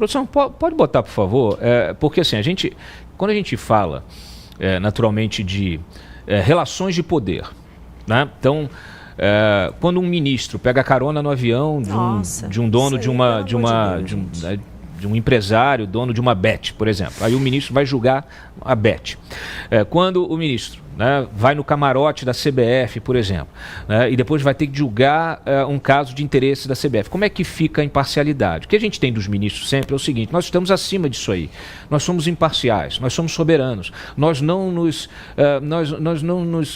Produção, pode botar, por favor? Porque assim, quando a gente fala naturalmente de relações de poder, né? Então, quando um ministro pega carona no avião de um dono de um empresário, dono de uma Bet, por exemplo, aí o ministro vai julgar a Bet. Quando o ministro, né, vai no camarote da CBF, por exemplo, né, e depois vai ter que julgar um caso de interesse da CBF. Como é que fica a imparcialidade? O que a gente tem dos ministros sempre é o seguinte: nós estamos acima disso aí. Nós somos imparciais, nós somos soberanos. Nós não nos,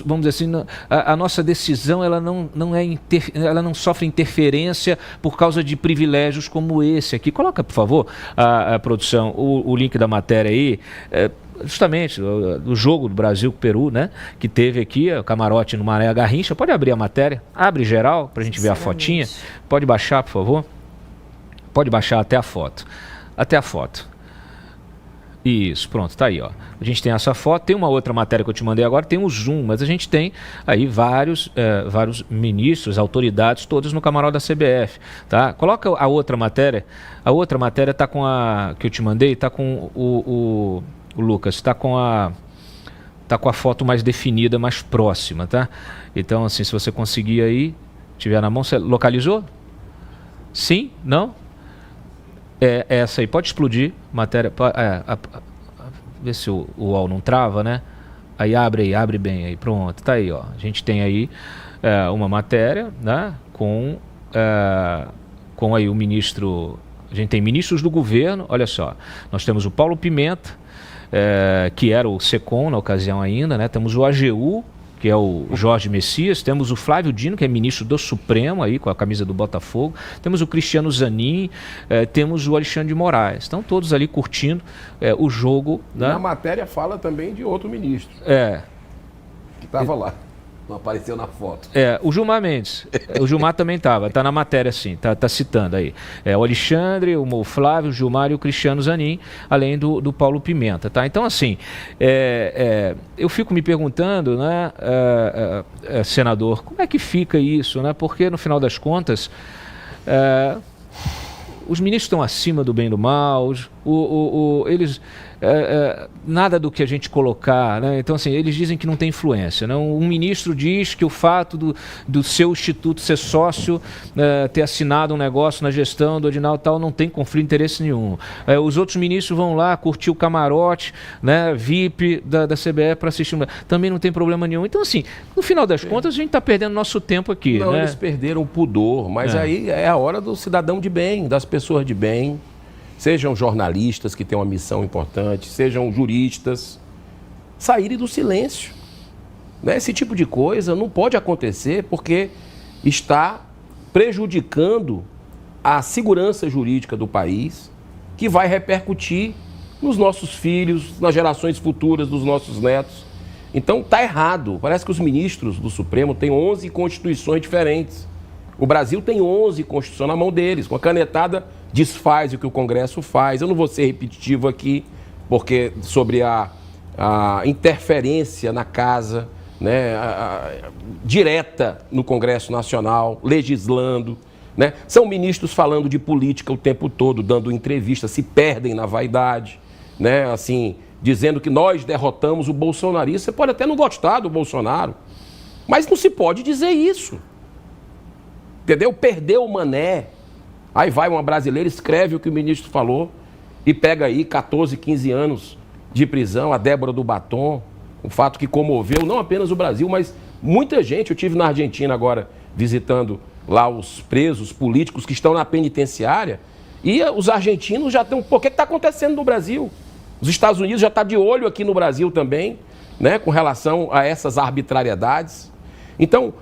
vamos dizer assim, a nossa decisão ela não sofre interferência por causa de privilégios como esse aqui. Coloca, por favor, a produção, o link da matéria aí. Justamente do jogo do Brasil com o Peru, né? Que teve aqui o camarote no Maré Garrincha. Pode abrir a matéria, abre geral pra gente ver a fotinha. Pode baixar, por favor. Pode baixar até a foto. Até a foto. Isso, pronto, tá aí, ó. A gente tem essa foto, tem uma outra matéria que eu te mandei agora, tem um zoom, mas a gente tem aí vários ministros, autoridades, todos no camarote da CBF, tá? Coloca a outra matéria. A outra matéria tá com que eu te mandei, tá com o Lucas, está com a foto mais definida, mais próxima, tá? Então, assim, se você conseguir aí, tiver na mão, você localizou? Sim? Não? Essa aí, pode explodir, matéria, vê se o UOL não trava, né? Aí abre bem aí, pronto, tá aí, ó. A gente tem aí uma matéria, né? Com aí o ministro, a gente tem ministros do governo, olha só, nós temos o Paulo Pimenta, que era o SECOM na ocasião ainda, né? Temos o AGU, que é o Jorge Messias, temos o Flávio Dino, que é ministro do Supremo, aí, com a camisa do Botafogo, temos o Cristiano Zanin, temos o Alexandre de Moraes. Estão todos ali curtindo o jogo. Né? Na matéria fala também de outro ministro. Que estava lá. Não apareceu na foto. O Gilmar Mendes. O Gilmar também estava, está na matéria sim, tá citando aí. O Alexandre, o Flávio, o Gilmar e o Cristiano Zanin, além do Paulo Pimenta, tá? Então, assim, eu fico me perguntando, né, senador, como é que fica isso, né? Porque, no final das contas, os ministros estão acima do bem e do mal, eles... nada do que a gente colocar, né? Então, assim, eles dizem que não tem influência, né? Um ministro diz que o fato do seu instituto ser sócio, ter assinado um negócio na gestão do Adinaldo tal, não tem conflito de interesse nenhum. Os outros ministros vão lá curtir o camarote, né, VIP da CBF para assistir, também não tem problema nenhum. Então, assim, no final das contas, a gente está perdendo nosso tempo aqui. Não, né? Eles perderam o pudor, mas aí é a hora do cidadão de bem, das pessoas de bem. Sejam jornalistas que têm uma missão importante, sejam juristas, saírem do silêncio. Né? Esse tipo de coisa não pode acontecer porque está prejudicando a segurança jurídica do país, que vai repercutir nos nossos filhos, nas gerações futuras dos nossos netos. Então está errado. Parece que os ministros do Supremo têm 11 constituições diferentes. O Brasil tem 11 constituições na mão deles. Com a canetada, desfaz o que o Congresso faz. Eu não vou ser repetitivo aqui, porque sobre a interferência na casa, né, direta no Congresso Nacional, legislando. Né? São ministros falando de política o tempo todo, dando entrevistas, se perdem na vaidade, né? Assim, dizendo que nós derrotamos o bolsonarismo. Você pode até não gostar do Bolsonaro, mas não se pode dizer isso. Entendeu? Perdeu o mané. Aí vai uma brasileira, escreve o que o ministro falou e pega aí 14, 15 anos de prisão, a Débora do Batom, um fato que comoveu não apenas o Brasil, mas muita gente. Eu estive na Argentina agora visitando lá os presos políticos que estão na penitenciária e os argentinos já estão... Por que está acontecendo no Brasil? Os Estados Unidos já estão de olho aqui no Brasil também, né, com relação a essas arbitrariedades. Então...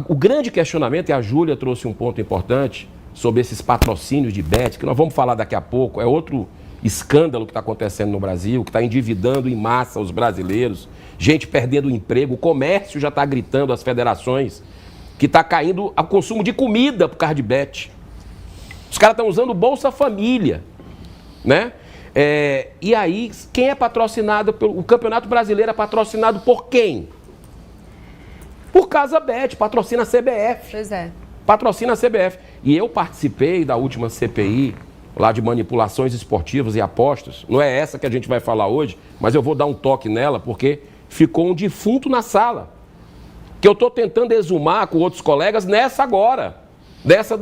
o grande questionamento, e a Júlia trouxe um ponto importante sobre esses patrocínios de Bet, que nós vamos falar daqui a pouco, é outro escândalo que está acontecendo no Brasil, que está endividando em massa os brasileiros, gente perdendo o emprego, o comércio já está gritando às federações que está caindo o consumo de comida por causa de Bet. Os caras estão usando Bolsa Família, né? E aí, quem é patrocinado o Campeonato Brasileiro é patrocinado por quem? Por Casa Bet, patrocina a CBF. Pois é. Patrocina a CBF. E eu participei da última CPI lá de manipulações esportivas e apostas. Não é essa que a gente vai falar hoje, mas eu vou dar um toque nela porque ficou um defunto na sala. Que eu estou tentando exumar com outros colegas nessa agora. Dessa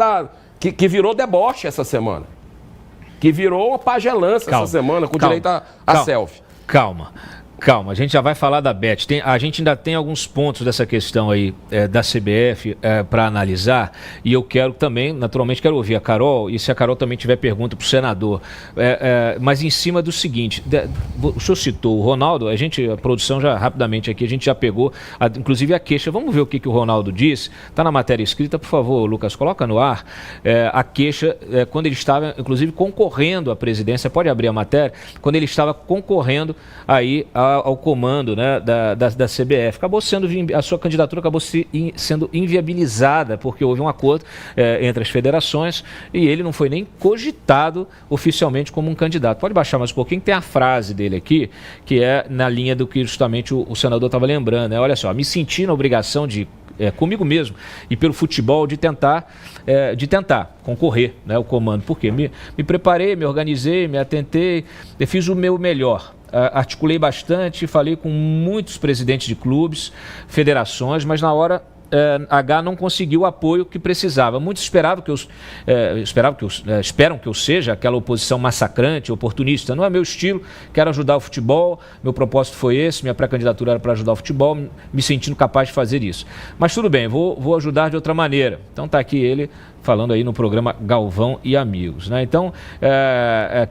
que virou deboche essa semana. Que virou uma pagelança essa semana com direito a selfie. Calma, a gente já vai falar da Bet. A gente ainda tem alguns pontos dessa questão aí da CBF para analisar, e eu quero também, naturalmente, quero ouvir a Carol, e se a Carol também tiver pergunta para o senador. Mas em cima do seguinte, o senhor citou o Ronaldo, a produção já rapidamente aqui, a gente já pegou, inclusive a queixa. Vamos ver o que o Ronaldo disse. Está na matéria escrita, por favor, Lucas, coloca no ar a queixa, quando ele estava, inclusive, concorrendo à presidência. Pode abrir a matéria, quando ele estava concorrendo aí ao comando, né, da CBF. A sua candidatura acabou sendo inviabilizada, porque houve um acordo entre as federações e ele não foi nem cogitado oficialmente como um candidato. Pode baixar mais um pouquinho, tem a frase dele aqui, que é na linha do que justamente o senador estava lembrando, né? Olha só, me senti na obrigação de comigo mesmo e pelo futebol de tentar concorrer, né, ao comando. Por quê? Me preparei, me organizei, me atentei, fiz o meu melhor. Articulei bastante, falei com muitos presidentes de clubes, federações, mas na hora H não conseguiu o apoio que precisava. Muitos esperam que eu seja aquela oposição massacrante, oportunista. Não é meu estilo, quero ajudar o futebol, meu propósito foi esse, minha pré-candidatura era para ajudar o futebol, me sentindo capaz de fazer isso. Mas tudo bem, vou ajudar de outra maneira. Então está aqui ele falando aí no programa Galvão e Amigos, né? Então,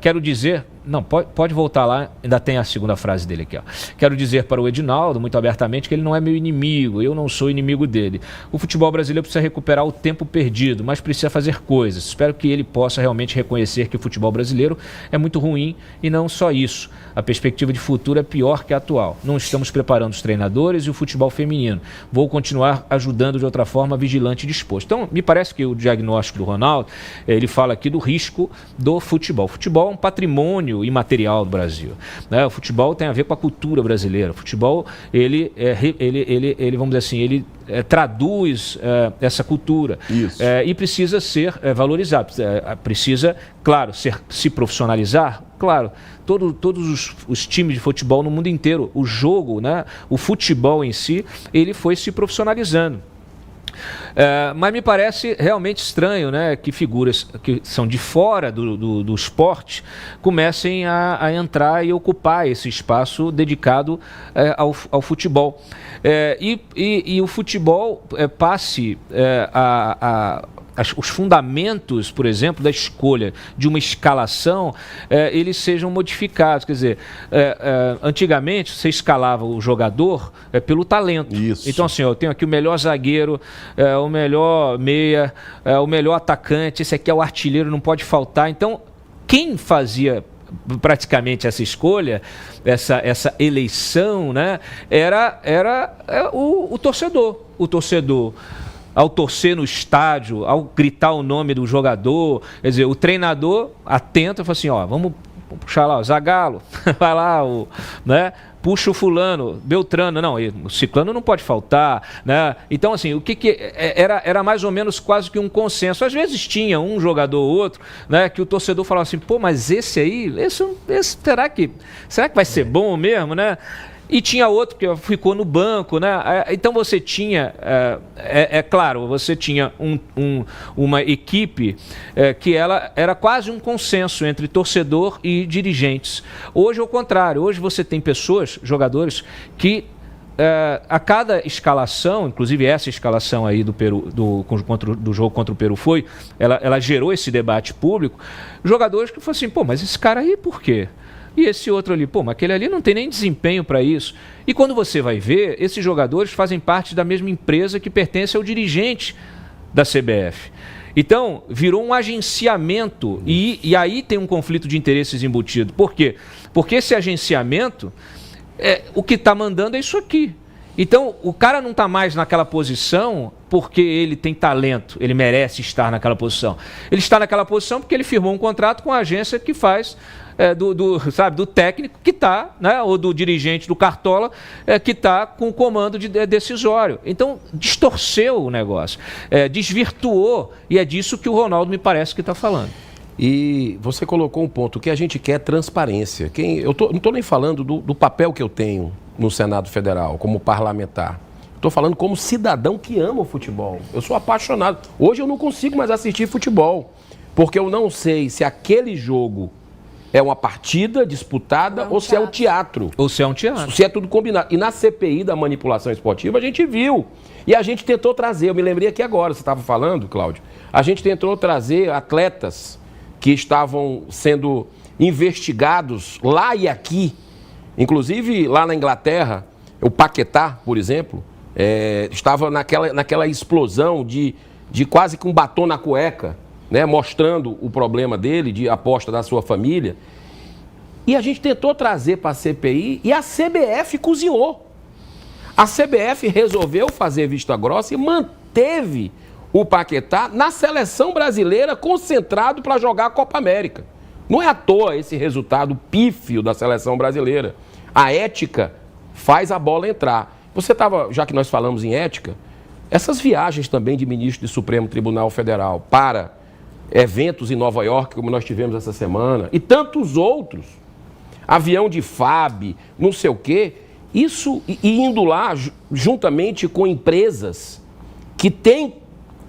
quero dizer... Não, pode voltar lá, ainda tem a segunda frase dele aqui, ó. Quero dizer para o Edinaldo, muito abertamente, que ele não é meu inimigo, eu não sou inimigo dele. O futebol brasileiro precisa recuperar o tempo perdido, mas precisa fazer coisas. Espero que ele possa realmente reconhecer que o futebol brasileiro é muito ruim e não só isso. A perspectiva de futuro é pior que a atual. Não estamos preparando os treinadores e o futebol feminino. Vou continuar ajudando de outra forma, vigilante e disposto. Então, me parece que o diagnóstico do Ronaldo, ele fala aqui do risco do futebol. O futebol é um patrimônio imaterial do Brasil, né? O futebol tem a ver com a cultura brasileira. O futebol, ele vamos dizer assim, ele traduz essa cultura e precisa ser valorizado. Precisa, claro, se profissionalizar. Claro, todos os times de futebol no mundo inteiro, o jogo, né, o futebol em si, ele foi se profissionalizando. Mas me parece realmente estranho, né, que figuras que são de fora do esporte comecem a entrar e ocupar esse espaço dedicado ao futebol. E o futebol passe os fundamentos, por exemplo, da escolha de uma escalação, eles sejam modificados. Quer dizer, antigamente você escalava o jogador pelo talento. Isso. Então, assim, eu tenho aqui o melhor zagueiro, o melhor meia, o melhor atacante, esse aqui é o artilheiro, não pode faltar. Então, quem fazia praticamente essa escolha, essa eleição, né, era o torcedor. O torcedor, ao torcer no estádio, ao gritar o nome do jogador, quer dizer, o treinador atento, fala assim, ó, vamos puxar lá o Zagallo, vai lá, né, puxa o fulano, Beltrano, não, o Ciclano não pode faltar, né? Então, assim, o que era mais ou menos quase que um consenso. Às vezes tinha um jogador ou outro, né, que o torcedor falava assim, pô, mas esse aí, esse será que vai ser bom mesmo, né? E tinha outro que ficou no banco, né? Então você tinha, claro, você tinha uma equipe que ela era quase um consenso entre torcedor e dirigentes. Hoje, ao contrário, hoje você tem pessoas, jogadores, que a cada escalação, inclusive essa escalação aí do jogo contra o Peru ela gerou esse debate público, jogadores que falam assim, pô, mas esse cara aí por quê? E esse outro ali, pô, mas aquele ali não tem nem desempenho para isso. E quando você vai ver, esses jogadores fazem parte da mesma empresa que pertence ao dirigente da CBF. Então, virou um agenciamento e aí tem um conflito de interesses embutido. Por quê? Porque esse agenciamento, o que está mandando é isso aqui. Então, o cara não está mais naquela posição porque ele tem talento, ele merece estar naquela posição. Ele está naquela posição porque ele firmou um contrato com a agência que faz... do técnico que está, né, ou do dirigente do Cartola, que está com o comando decisório. Então, distorceu o negócio, desvirtuou, e é disso que o Ronaldo me parece que está falando. E você colocou um ponto, o que a gente quer é transparência. Não estou nem falando do papel que eu tenho no Senado Federal, como parlamentar. Estou falando como cidadão que ama o futebol. Eu sou apaixonado. Hoje eu não consigo mais assistir futebol, porque eu não sei se aquele jogo é uma partida disputada ou se é um teatro. Ou se é um teatro. Se é tudo combinado. E na CPI da manipulação esportiva a gente viu. E a gente tentou trazer, eu me lembrei aqui agora, você estava falando, Cláudio, a gente tentou trazer atletas que estavam sendo investigados lá e aqui. Inclusive lá na Inglaterra, o Paquetá, por exemplo, estava naquela explosão de quase que um batom na cueca, né, mostrando o problema dele, de aposta da sua família. E a gente tentou trazer para a CPI e a CBF cozinhou. A CBF resolveu fazer vista grossa e manteve o Paquetá na seleção brasileira concentrado para jogar a Copa América. Não é à toa esse resultado pífio da seleção brasileira. A ética faz a bola entrar. Você estava, já que nós falamos em ética, essas viagens também de ministro do Supremo Tribunal Federal para eventos em Nova York, como nós tivemos essa semana, e tantos outros, avião de FAB, não sei o quê, isso indo lá juntamente com empresas que têm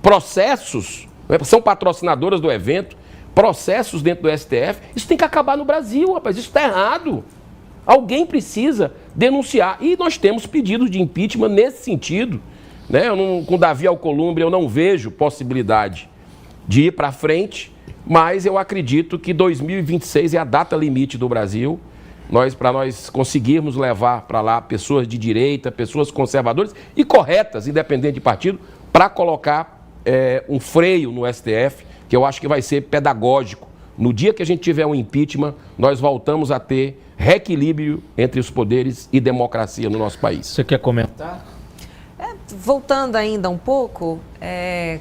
processos, são patrocinadoras do evento, processos dentro do STF, isso tem que acabar no Brasil, rapaz, isso está errado. Alguém precisa denunciar. E nós temos pedidos de impeachment nesse sentido. Né? Com Davi Alcolumbre eu não vejo possibilidade de ir para frente, mas eu acredito que 2026 é a data limite do Brasil, para nós conseguirmos levar para lá pessoas de direita, pessoas conservadoras e corretas, independente de partido, para colocar um freio no STF, que eu acho que vai ser pedagógico. No dia que a gente tiver um impeachment, nós voltamos a ter reequilíbrio entre os poderes e democracia no nosso país. Você quer comentar? Voltando ainda um pouco,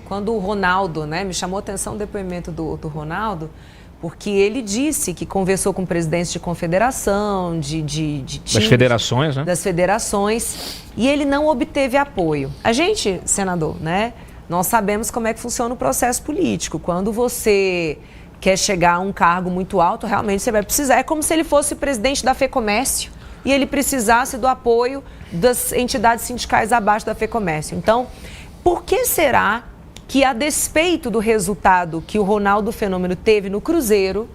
quando o Ronaldo, né, me chamou a atenção o depoimento do Ronaldo, porque ele disse que conversou com presidentes de confederação, de times, das federações, né? Das federações, e ele não obteve apoio. A gente, senador, né, nós sabemos como é que funciona o processo político. Quando você quer chegar a um cargo muito alto, realmente você vai precisar. É como se ele fosse presidente da FEComércio e ele precisasse do apoio das entidades sindicais abaixo da FEComércio. Então, por que será que, a despeito do resultado que o Ronaldo Fenômeno teve no Cruzeiro,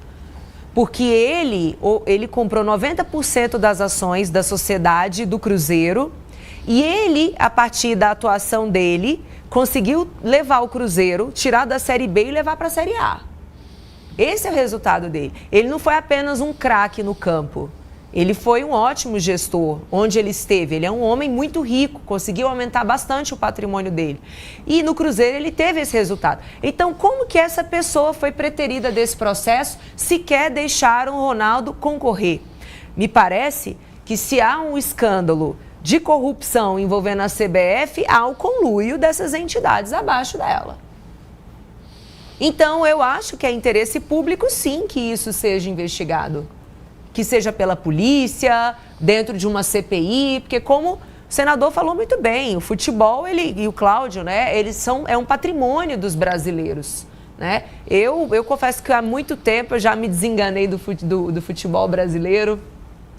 porque ele comprou 90% das ações da sociedade do Cruzeiro e ele, a partir da atuação dele, conseguiu levar o Cruzeiro, tirar da Série B e levar para a Série A. Esse é o resultado dele. Ele não foi apenas um craque no campo. Ele foi um ótimo gestor onde ele esteve. Ele é um homem muito rico, conseguiu aumentar bastante o patrimônio dele. E no Cruzeiro ele teve esse resultado. Então, como que essa pessoa foi preterida desse processo se quer deixar o Ronaldo concorrer? Me parece que se há um escândalo de corrupção envolvendo a CBF, há o conluio dessas entidades abaixo dela. Então, eu acho que é interesse público, sim, que isso seja investigado. Que seja pela polícia, dentro de uma CPI, porque como o senador falou muito bem, o futebol e o Cláudio, né, é um patrimônio dos brasileiros. Né? Eu confesso que há muito tempo eu já me desenganei do futebol brasileiro,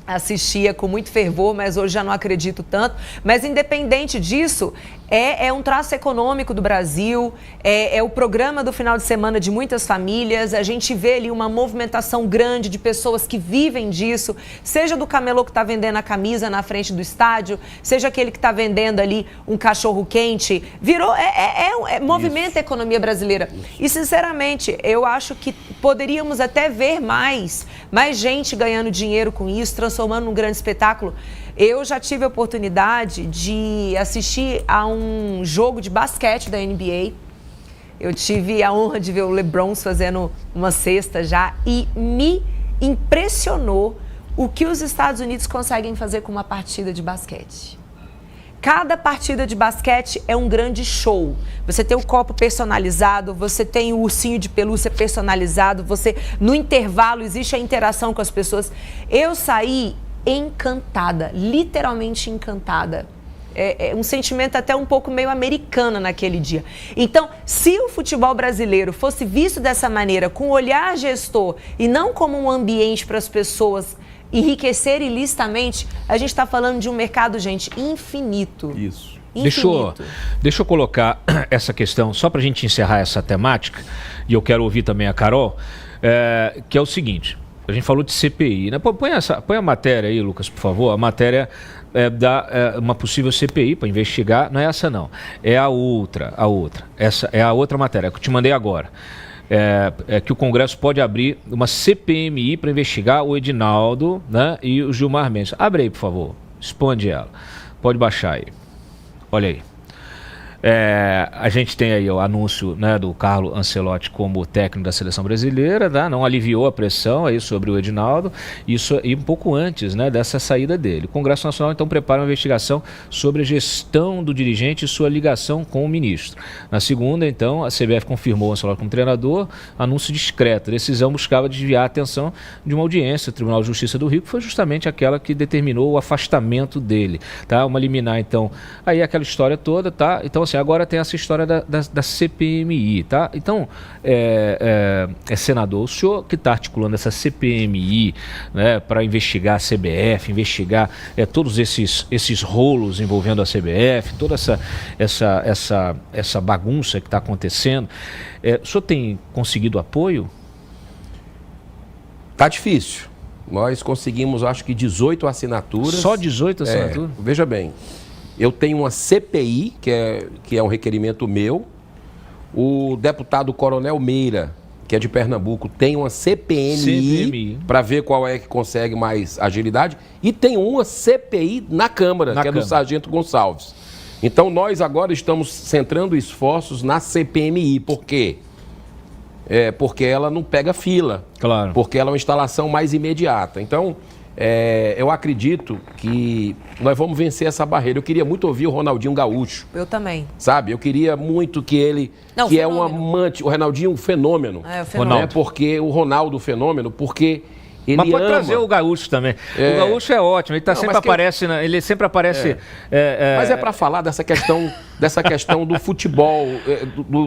assistia com muito fervor, mas hoje já não acredito tanto. Mas independente disso, é um traço econômico do Brasil, é o programa do final de semana de muitas famílias. A gente vê ali uma movimentação grande de pessoas que vivem disso, seja do camelô que está vendendo a camisa na frente do estádio, seja aquele que está vendendo ali um cachorro quente. Movimenta a economia brasileira. E, sinceramente, eu acho que poderíamos até ver mais gente ganhando dinheiro com isso, transformando num grande espetáculo. Eu já tive a oportunidade de assistir a um jogo de basquete da NBA. Eu tive a honra de ver o LeBron fazendo uma cesta já e me impressionou o que os Estados Unidos conseguem fazer com uma partida de basquete. Cada partida de basquete é um grande show. Você tem o copo personalizado, você tem o ursinho de pelúcia personalizado, no intervalo existe a interação com as pessoas. Eu saí encantada, literalmente encantada. um sentimento até um pouco meio americano naquele dia. Então, se o futebol brasileiro fosse visto dessa maneira, com olhar gestor e não como um ambiente para as pessoas enriquecer ilicitamente, a gente está falando de um mercado, gente, infinito. Isso. Deixa eu colocar essa questão, só para a gente encerrar essa temática, e eu quero ouvir também a Carol, que é o seguinte, a gente falou de CPI, né? Põe a matéria aí, Lucas, por favor, a matéria uma possível CPI para investigar, não é essa não, é a outra, essa é a outra matéria que eu te mandei agora. Que o Congresso pode abrir uma CPMI para investigar o Edinaldo, né, e o Gilmar Mendes. Abre aí, por favor, expande ela, pode baixar aí. Olha aí. A gente tem aí o anúncio, né, do Carlo Ancelotti como técnico da seleção brasileira, tá? Não aliviou a pressão aí sobre o Edinaldo, isso e um pouco antes, né, dessa saída dele. O Congresso Nacional então prepara uma investigação sobre a gestão do dirigente e sua ligação com o ministro. Na segunda, então, a CBF confirmou o Ancelotti como treinador, anúncio discreto. A decisão buscava desviar a atenção de uma audiência do Tribunal de Justiça do Rio, que foi justamente aquela que determinou o afastamento dele, tá? Uma liminar, então, aí aquela história toda, tá? Então, assim, agora tem essa história da CPMI, tá? Então, senador, o senhor que está articulando essa CPMI, né, para investigar a CBF, investigar todos esses rolos envolvendo a CBF, toda essa bagunça que está acontecendo, o senhor tem conseguido apoio? Tá difícil. Nós conseguimos, acho que 18 assinaturas. Só 18 assinaturas? Veja bem. Eu tenho uma CPI, que é um requerimento meu. O deputado Coronel Meira, que é de Pernambuco, tem uma CPMI para ver qual é que consegue mais agilidade. E tem uma CPI na Câmara, que é do Sargento Gonçalves. Então, nós agora estamos centrando esforços na CPMI. Por quê? Porque ela não pega fila. Claro. Porque ela é uma instalação mais imediata. Então, eu acredito que nós vamos vencer essa barreira. Eu queria muito ouvir o Ronaldinho Gaúcho. Eu também. Sabe? Eu queria muito que ele, que é um amante, o Ronaldinho um fenômeno. O fenômeno. Porque o Ronaldo fenômeno, porque ele mas pode ama. trazer o Gaúcho também. O Gaúcho é ótimo, ele sempre aparece, ele sempre aparece. Mas é para falar dessa questão do futebol,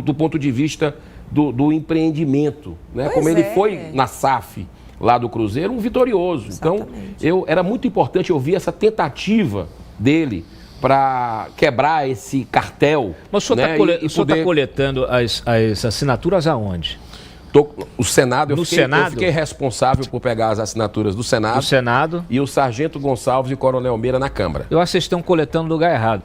do ponto de vista do empreendimento, né? Como ele foi na SAF lá do Cruzeiro, um vitorioso. Exatamente. Então, era muito importante ouvir essa tentativa dele para quebrar esse cartel. Mas o senhor está coletando as assinaturas aonde? O Senado, eu fiquei responsável por pegar as assinaturas do Senado. Do Senado. E o Sargento Gonçalves e o Coronel Meira na Câmara. Eu acho que vocês estão coletando no lugar errado.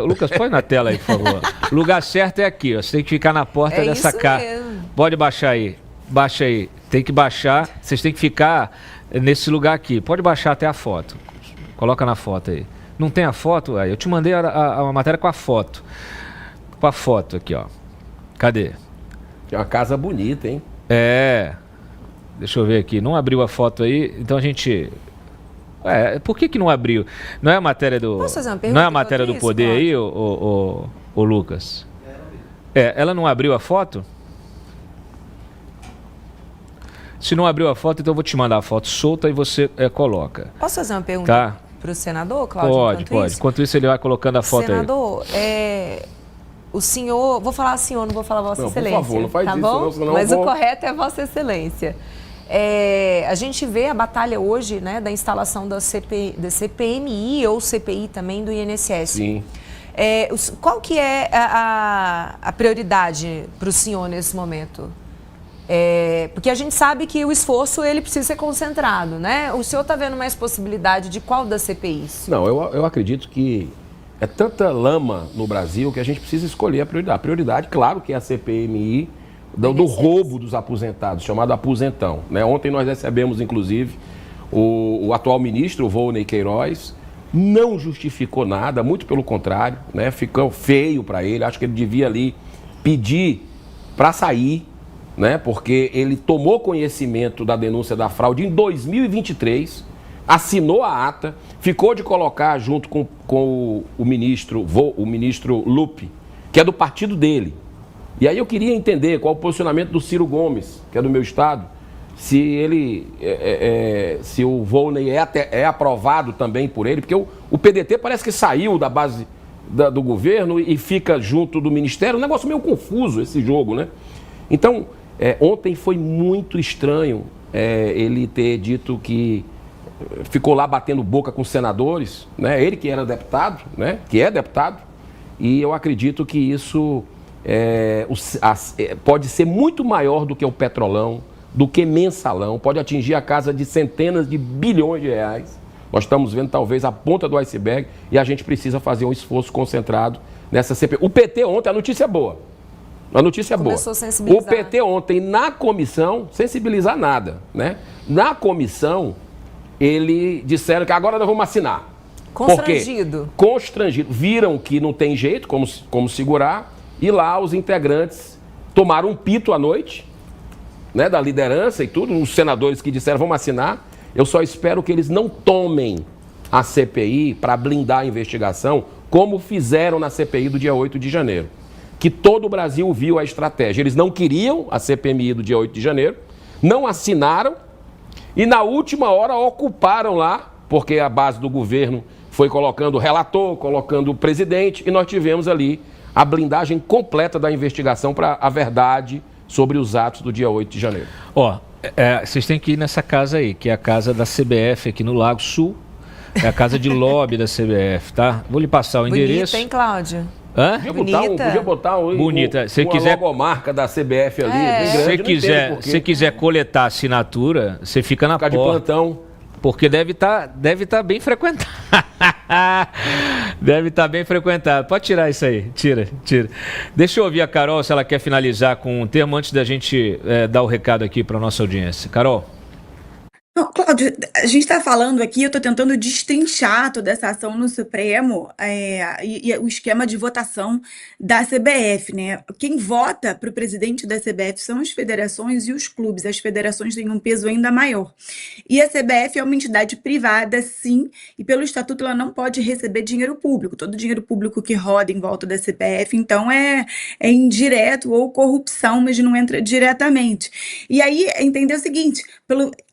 Lucas, põe na tela aí, por favor. O lugar certo é aqui, ó. Você tem que ficar na porta dessa casa. Pode baixar aí. Baixa aí. Tem que baixar. Vocês têm que ficar nesse lugar aqui. Pode baixar até a foto. Coloca na foto aí. Não tem a foto? Aí eu te mandei a matéria com a foto. Com a foto aqui, ó. Cadê? É uma casa bonita, hein? Deixa eu ver aqui. Não abriu a foto aí, então a gente... por que não abriu? Não é a matéria do... Posso fazer uma pergunta? Não é a matéria do poder aí, o Lucas? Ela não abriu a foto? Se não abriu a foto, então eu vou te mandar a foto solta e você coloca. Posso fazer uma pergunta para o senador, Cláudio? Pode. Enquanto isso, ele vai colocando a foto senador, aí. O senhor... Vou falar senhor, não vou falar Vossa Excelência. Por favor, não faz isso, bom? Senão mas o correto é Vossa Excelência. A gente vê a batalha hoje, né, da instalação da CPMI ou CPI também do INSS. Sim. Qual que é a prioridade para o senhor nesse momento? Porque a gente sabe que o esforço ele precisa ser concentrado, né? O senhor está vendo mais possibilidade de qual das CPIs? Não, eu acredito que é tanta lama no Brasil que a gente precisa escolher a prioridade. A prioridade, claro, que é a CPMI do roubo dos aposentados, chamado aposentão, né? Ontem nós recebemos, inclusive, o atual ministro, o Volney Queiroz, não justificou nada, muito pelo contrário, né? Ficou feio para ele, acho que ele devia ali pedir para sair, né? Porque ele tomou conhecimento da denúncia da fraude em 2023, assinou a ata, ficou de colocar junto com o ministro Lupe, que é do partido dele. E aí eu queria entender qual o posicionamento do Ciro Gomes, que é do meu estado, se ele, se o Volney é aprovado também por ele, porque o PDT parece que saiu da base do governo e fica junto do Ministério, um negócio meio confuso esse jogo, né? Então, ontem foi muito estranho ele ter dito que ficou lá batendo boca com os senadores, né? Ele que era deputado, né? Que é deputado, e eu acredito que isso pode ser muito maior do que o Petrolão, do que mensalão, pode atingir a casa de centenas de bilhões de reais. Nós estamos vendo talvez a ponta do iceberg e a gente precisa fazer um esforço concentrado nessa CPI. O PT ontem, a notícia é boa. A notícia é boa. Começou a sensibilizar. O PT ontem, na comissão, sensibilizar nada, né? Na comissão, eles disseram que agora nós vamos assinar. Constrangido. Por quê? Constrangido. Viram que não tem jeito como segurar, e lá os integrantes tomaram um pito à noite, né, da liderança e tudo, os senadores que disseram vamos assinar. Eu só espero que eles não tomem a CPI para blindar a investigação, como fizeram na CPI do dia 8 de janeiro. Que todo o Brasil viu a estratégia. Eles não queriam a CPMI do dia 8 de janeiro, não assinaram e na última hora ocuparam lá, porque a base do governo foi colocando o relator, colocando o presidente, e nós tivemos ali a blindagem completa da investigação para a verdade sobre os atos do dia 8 de janeiro. Vocês têm que ir nessa casa aí, que é a casa da CBF aqui no Lago Sul. É a casa de lobby da CBF, tá? Vou lhe passar o endereço. Bonita, hein, Cláudio? Hã? Podia botar Bonita. Se uma quiser, logomarca da CBF ali, bem grande. Se quiser coletar assinatura, você fica na porta. De plantão. Porque deve tá bem frequentado. Deve estar bem frequentado. Pode tirar isso aí. Tira. Deixa eu ouvir a Carol, se ela quer finalizar com um termo antes da gente dar o recado aqui para a nossa audiência. Carol. Não, Cláudio, a gente está falando aqui, eu estou tentando destrinchar toda essa ação no Supremo e o esquema de votação da CBF, né? Quem vota para o presidente da CBF são as federações e os clubes. As federações têm um peso ainda maior. E a CBF é uma entidade privada, sim, e pelo estatuto ela não pode receber dinheiro público. Todo o dinheiro público que roda em volta da CBF, então é indireto ou corrupção, mas não entra diretamente. E aí, entender o seguinte,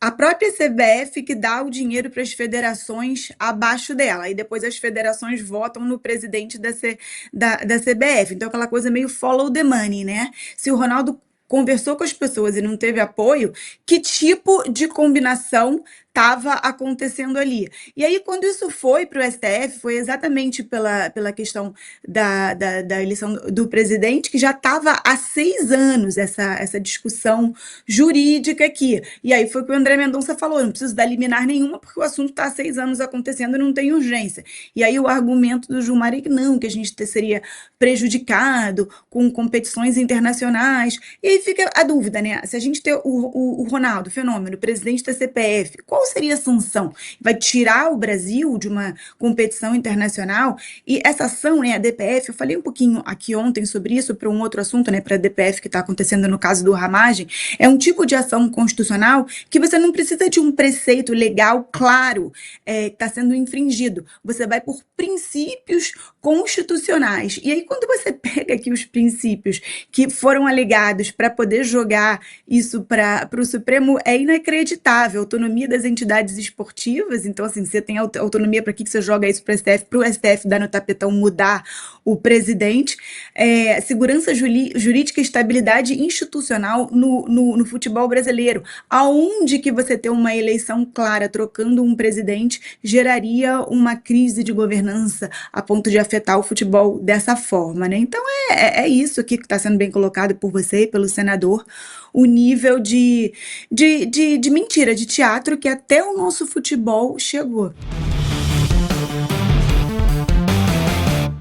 a própria CBF que dá o dinheiro para as federações abaixo dela, e depois as federações votam no presidente da CBF. Então, aquela coisa meio follow the money, né? Se o Ronaldo conversou com as pessoas e não teve apoio, que tipo de combinação estava acontecendo ali? E aí, quando isso foi para o STF, foi exatamente pela questão da eleição do presidente, que já estava há 6 anos essa discussão jurídica aqui. E aí foi o que o André Mendonça falou, não preciso dar liminar nenhuma, porque o assunto está há 6 anos acontecendo e não tem urgência. E aí o argumento do Gilmar é que não, que a gente seria prejudicado com competições internacionais. E aí fica a dúvida, né? Se a gente ter o Ronaldo, fenômeno, presidente da CPF, qual seria a sanção? Vai tirar o Brasil de uma competição internacional? E essa ação, né, a DPF, eu falei um pouquinho aqui ontem sobre isso, para um outro assunto, né, para a DPF que está acontecendo no caso do Ramagem, é um tipo de ação constitucional que você não precisa de um preceito legal claro que está sendo infringido. Você vai por princípios constitucionais. E aí, quando você pega aqui os princípios que foram alegados para poder jogar isso para o Supremo, é inacreditável. Autonomia das entidades esportivas, então assim, você tem autonomia, para que você joga isso para o STF dar no tapetão mudar o presidente, segurança jurídica e estabilidade institucional no futebol brasileiro, aonde que você ter uma eleição clara, trocando um presidente, geraria uma crise de governança a ponto de afetar o futebol dessa forma, né? Então é isso aqui que está sendo bem colocado por você e pelo senador, o nível de mentira, de teatro que até o nosso futebol chegou.